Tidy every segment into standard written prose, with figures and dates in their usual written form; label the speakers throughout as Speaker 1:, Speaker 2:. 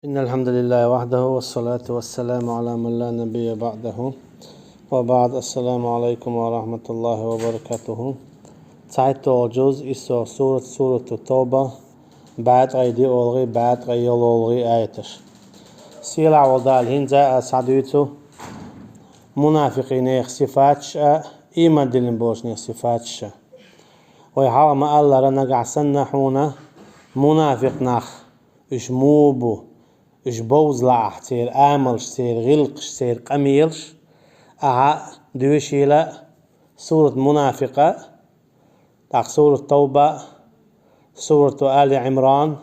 Speaker 1: إن الحمد لله وحده والصلاة والسلام على من لا نبي بعده وبعد. السلام عليكم ورحمة الله وبركاته. Zeit الجزء إسو سورة التوبة بعد غيدي أولغي بعد غي أولغي آيتش سيلع ودال هنزا سعدويتو منافقين صفاتش إيمان دلن بوشني صفاتش ويحرم الله رنقع سنحونا منافق نخ إش موبو إش بوزلع تير آملش تير غلقش تير قميلش دوشيلا سورة منافقة تاق سورة توبة سورة آل عمران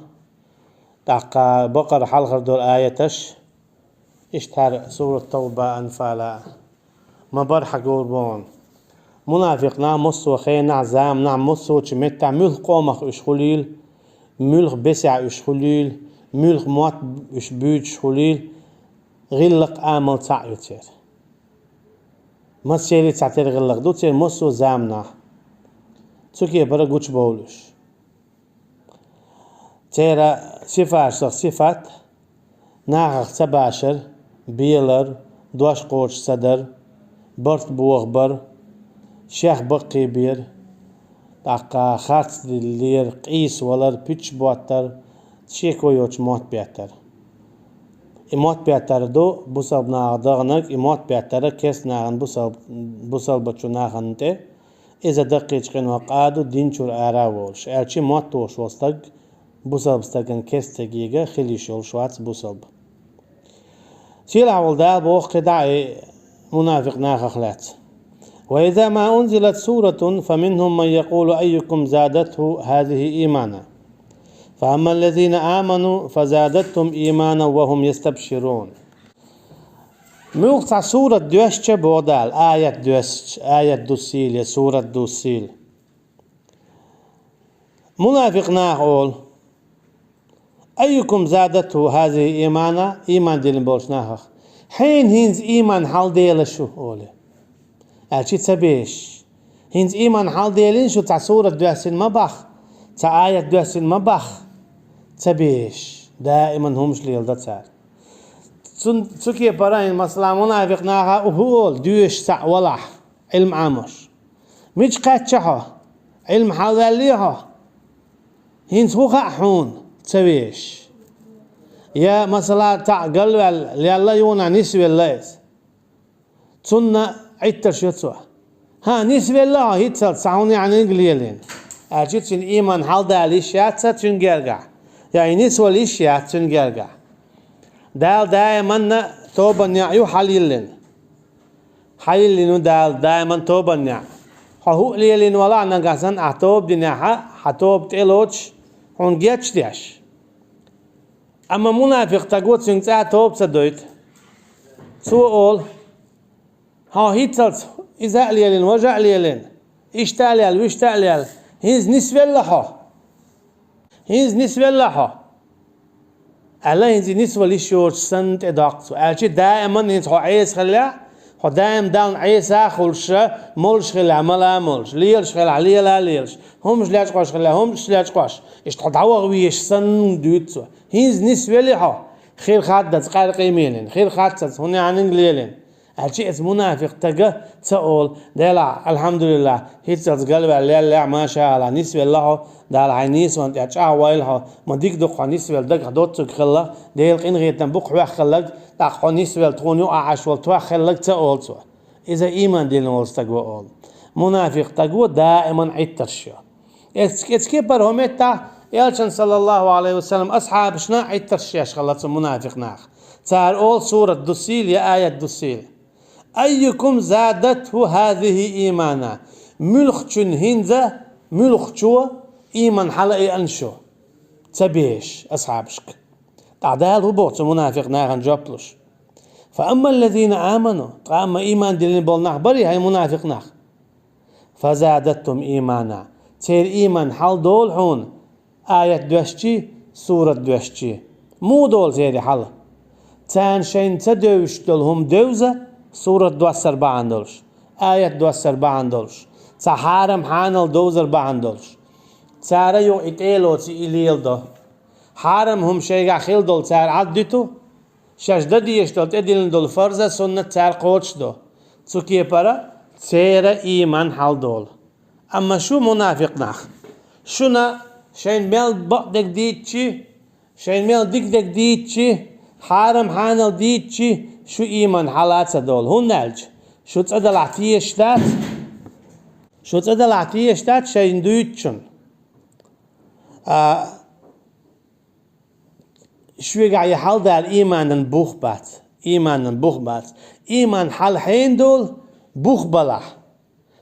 Speaker 1: تاق بقر حلقة دول آيتش اشتار سورة توبة أنفالا ما برحق قربون منافقنا مصو خين عزام نعم مصو تشمتع ملخ قومخ إش خليل ملخ بسع إش خليل ملخ موت إش بيج خليل غلق آمل تعيو تير ما تسيري تعتير غلق دو تير مصو زامنا تسوكي برا قوش بولوش تيرا صفات ناغخ تباشر بيلر دوش قوش صدر برت بوغبر شيخ بقي بير تاقا خارت دلير قيس ولر بيتش بواتر شيكو يوش موت بياتر موت بياتر دو بوسب ناغدغنك موت بياتر كيس ناغن بوسب بچو ناغن تي إذا دقيق قين وقادو دينشور آراولش أرشي موت توش وستق بوسب ستقن كيس تقيقة خليش يولشوات بوسب سيلا والدال بوخ قدعي منافق ناخخلات وإذا ما أنزلت سورة فمنهم من يقول أيكم زادته هذه إيمانا فأما الذين آمنوا فزادتهم إيمانا وهم يستبشرون موقع سورة دوشة بودال آية دوسيل سورة دوسيل منافق ناقول أيكم زادته هذه إيمانا إيمان دين بولش ناخخ حين هينز إيمان حال ديلا شو أولي أشي تبيش هينز إيمان حال ديلين شو تاع سورة دوسيل مبخ تاع آية دوسيل مبخ تبيش دائما همش ليل دتار تسوكي براين مثلا منافق ناها وهول دوش سع ولح علم عامش مش قاتشها علم حواليها هينز هو حون تبيش يا مثلا تاع قلب يلا يونا نسوي الليس تسنى عتر شتوه ها نسوي الله هيتسل سعوني عن انجليلين اجيت الايمان حال دالي شاتسا تنجرقع يعني نسوى الاشياء تنجرقع دال دائما توبا نعيو حليلين دال دائما توبا نع هو ليلين ولا نقاسن اعتوب دنياها حتوب تيلوش هون جيتش ديش اما منافق تقول سنتا توب سدويت سو اول ها هيتلت اذا ليلين وجع ليلين اشتاليال واشتاليال هيز نسبة لها ألا هنزي نسبة لشورش سنت إداقتو ألشي دائما هنز هو عيس خلع هو دائم دان عيسا خلش مولش خلع ملا مولش ليلش خلع ليلش همش لاش قاش خلع همش لاش قاش اشتحضعوا غويش سن دوتو هنز نسبة لها خير خادت قال قيمين خير خادت هنا عن انجليلين هالشيء اسمه منافق تجا تقول دلع الحمد لله هيتسلت قلب لا ما شاء الله نسبة الله دال عينيس وانت أشعى ويلها ما ديك دق نسبة دق دوت خلا ديل قين غيتن بق ويا خلق دق نسبة تونيو عاش والتوا خلق تقول سوا إذا إيمان دين واستقول منافق تقول دائما عترشيا إتكبر هم إتا يالشن صلى الله عليه وسلم أصحاب شنا عترشيا خلص منافق ناخ تار أول سورة دوسيل يا آية دوسيل أيكم زادته هذه إيمانا ملخشن هنزة ملخشوا إيمان حلقي أنشو تبيش أصحابشك تعدال هبوط منافق ناغن جابلوش فأما الذين آمنوا أما إيمان دلين بول نخبري هاي منافق نخ فزادتهم إيمانا تير إيمان حل دول هون آية دوشتي سورة دوشتي مو دول تيري حل تان شين تدوش دولهم دوزة سورة دوسر باندولش آية دوسر باندولش تحارم حانل دوزر باندولش تارا يو إتيلو تي إليل دو حرم هم شيء خيل دول سعر عدتو شجدة ديش دول تدين دول فرزة سنة سعر قوتش دو تسوكي برا سير إيمان حال دول أما شو منافق ناخ شونا شين ميل بقدك ديتشي شين ميل ديك ديتشي حرم حانل ديتشي شو إيمان حالات دول هون نالج شو تصدل عتيه شتات شو تصدل عتيه شتات شين دويتشن شو قاعد يحل دار إيمان بوخبات إيمان حال حين دول بوخ بلح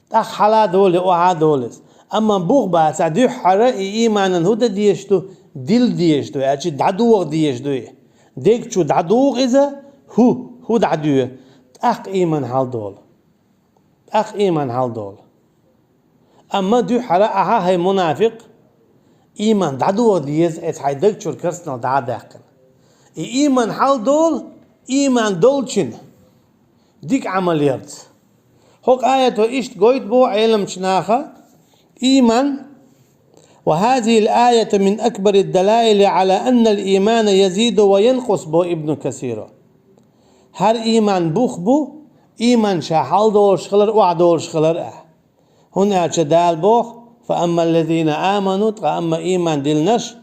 Speaker 1: تخ حلا دول أو دولس أما بوخبات سعدي حرا إيمان هو ديشتو دل ديشتو يعني دعدوغ ديشتو ديك شو دعدوغ إذا هو دعدوه أخ إيمان حال دول أما دو حرا هاي منافق إيمان دعدوغ ديز هيدك شو الكرسنا دعداقن إيمان حال دول إيمان دولشن ديك عمليات هوك آية إشت قويت بو علم شناخة إيمان وهذه الآية من أكبر الدلائل على أن الإيمان يزيد وينقص بو ابن كثير هر إيمان بوخ بو إيمان شاحال دول شخلر وعدول شخلر هنا شدال بوخ فأما الذين آمنوا أما إيمان دلنش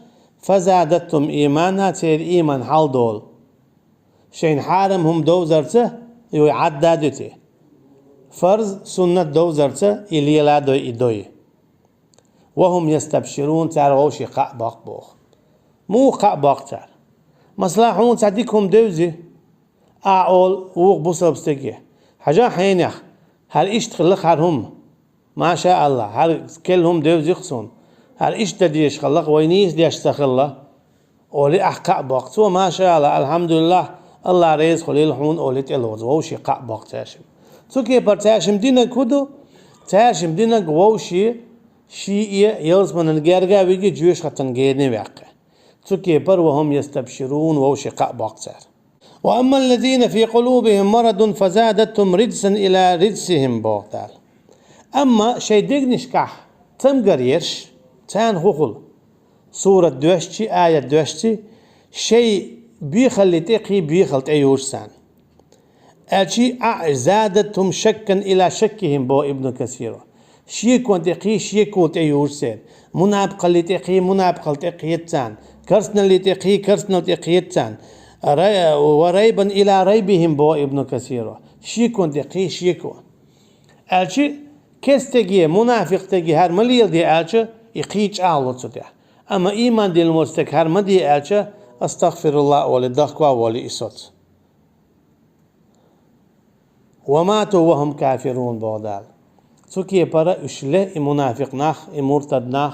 Speaker 1: فزادتهم إيمانا تير إيمان حال دول شين حارم هم دوزرته يعدادته فرض سنة دوزرته إلي لا دوي إدوي وهم يستبشرون تعرفوش قاء باق بوخ مو قاء باق تعر مصلاحون تعديكهم دوزي أعول ووق بوصل بستيكي حاجة حينيخ هل إيش تخلق هرهم ما شاء الله هل كلهم دوزي خصون هل إيش تديش خلق وينيس ديش تخلق أولي أحقاء باق سوى ما شاء الله الحمد لله الله ريز خليل حون أولي تلوز ووشي قاء باق تاشم سوكي بر تاشم دينا كودو تاشم دينا ووشي شيء يلز من الجرجا ويجي جوش خطن جيني واقع سوكي بر وهم يستبشرون ووشي قاء باق تار وأما الذين في قلوبهم مرض فزادتهم رجسا إلى رجسهم بوغتال أما شيء ديجنش كح تم قريرش تان خوخل سورة دوشتي آية دوشتي شيء بيخل تقي بيخل تأيوش سان أشي زادتهم شكا إلى شكهم بو ابن كثير شيء كنت تقي شيء كنت أيوش سان منابق اللي تقي منابق تقيتان كرسنا اللي تقي كرسنا تقيتان وريبا إلى ريبهم بو ابن كثير شيء كنت تقي شيء كنت أشي كيس تقي منافق تقي هر مليل دي أشي يقيج أهلو تده أما إيمان دي المستك هر مدي أشي أستغفر الله ولي دخوا ولي إسوت وماتوا وهم كافرون بودال سوكي برا اشله منافق ناخ مرتد ناخ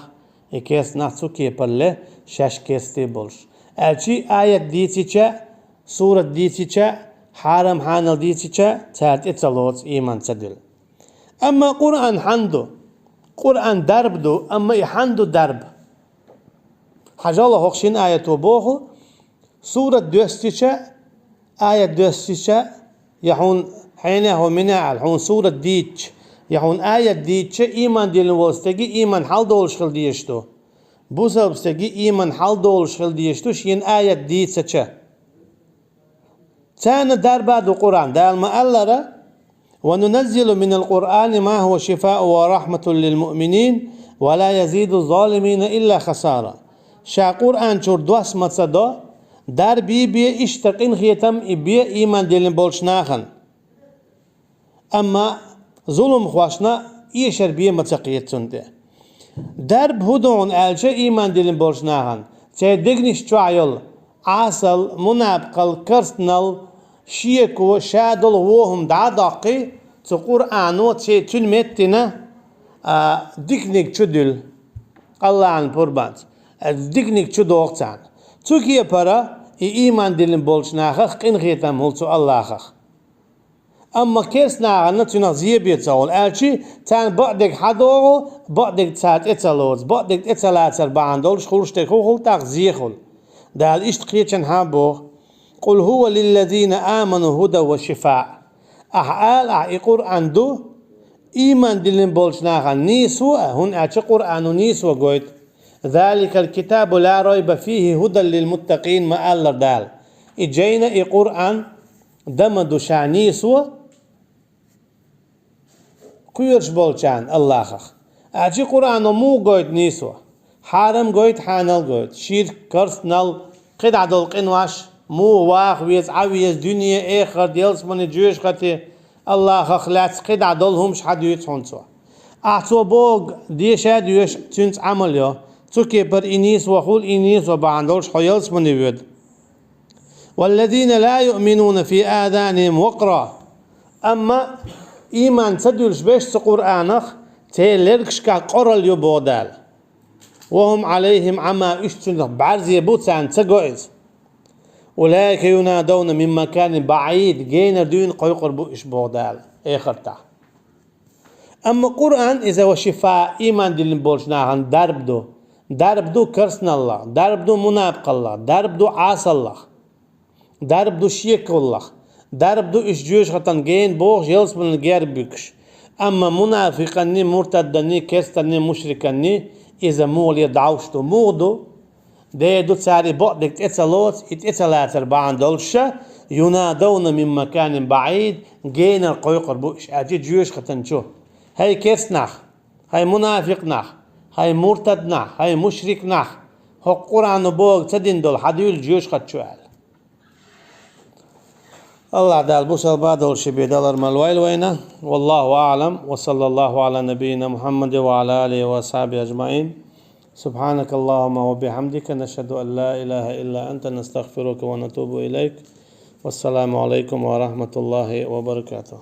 Speaker 1: كيس ناخ سوكي برله شش كيستي بولش ألشي آية ديتيشا سورة ديتيشا حرم حانل ديتيشا تالت اتلوت إيمان تدل أما قرآن حندو قرآن درب دو أما يحندو درب حاجة الله هقشين آية بوخو سورة دوستيشا آية دوستيشا يحون حينه منع الحون سورة ديتش يحون آية ديتش إيمان ديلن وستجي إيمان حال دولش خل ديشتو بوسا بستجي إيمان حال دولش خل ديشتو شين آية ديتشا تانا دربا دو قرآن دال ما ألرا وننزل من القرآن ما هو شفاء ورحمة للمؤمنين ولا يزيد الظالمين إلا خسارة شا قرآن شور دوس متصدو در بي اشتقين خيتم بي إيمان ديلن بولش ناخن أما ظلم خواشنا إيشر بيه متقيت سنده درب هدون ألشا إيمان ديلن بولش ناخن تيدقنش شوعيل عاصل منابقل كرسنل شيكو شادل وهم دعداقي تقرآنو تلمتنا ديكنيك تشدل الله عن بربانت ديكنيك تشدوقتان تركيا برا إيمان ديلن بولش ناخخ قين خيتم هلتو الله خخ أما كيس ناغنا تنظيه بيتاول ألشي تان بعدك حدوغو بعدك تسات إتالوز بعدك إتالات سربعان دولش خلوش تخوخل تغزيخل دال إشتقيتشن هابوغ قل هو للذين آمنوا هدى وشفاء أحقال قرآن دو إيمان دلن بولش ناغن نيسو هن أتش قرآن نيسو قويت ذلك الكتاب لا ريب فيه هدى للمتقين ما ألر دال إجينا قرآن دمدو شانيسو كيرش بولشان الله خخ أجي قرآن مو قويت نيسو حرام قويت حانل قويت شيرك كرسنال قد عدل قنواش مو واخ ويز عويز دنيا آخر ديلس من جوش خطي الله خخ لاتس قد عدلهمش حد يتحون سوا أعطوا بوغ ديشا ديوش تنس عمل يو تكي بر إنيس وخول إنيس وبعندولش حيلس من يود والذين لا يؤمنون في آذانهم وقرا أما إيمان تدولش بيش قرآنخ تيلركش كقرل يبودال وهم عليهم عما اشتنخ بعرز يبوتسان تقوئز أولئك ينادون من مكان بعيد جينا دون قيقر بوش بودال إخرتا أما قرآن إذا وشفاء إيمان دي بولش ناهن درب دو كرسن الله درب دو منافق الله درب دو عاص الله درب دو شيك الله درب دو إش جوش خطن جين بوغ يلس من الجير بيكش أما منافقني مرتدني كستني مشركني إذا مول يدعوشتو مودو ده دو تساري بقدك تتسلوت اتسلاتر بعن دولشة ينادون من مكان بعيد جين القيقر بوش أجي جوش خطن شو هاي كيس نخ هاي منافق نخ هاي مرتد نخ هاي مشرك نخ هو قرآن بوغ تدين دول حديول جوش خط شوال الله دال بوسال بعد شبيه دولار مالويل وينا والله أعلم وصلى الله على نبينا محمد وعلى آله وصحبه أجمعين سبحانك اللهم وبحمدك نشهد أن لا إله إلا أنت نستغفرك ونتوب إليك والسلام عليكم ورحمة الله وبركاته.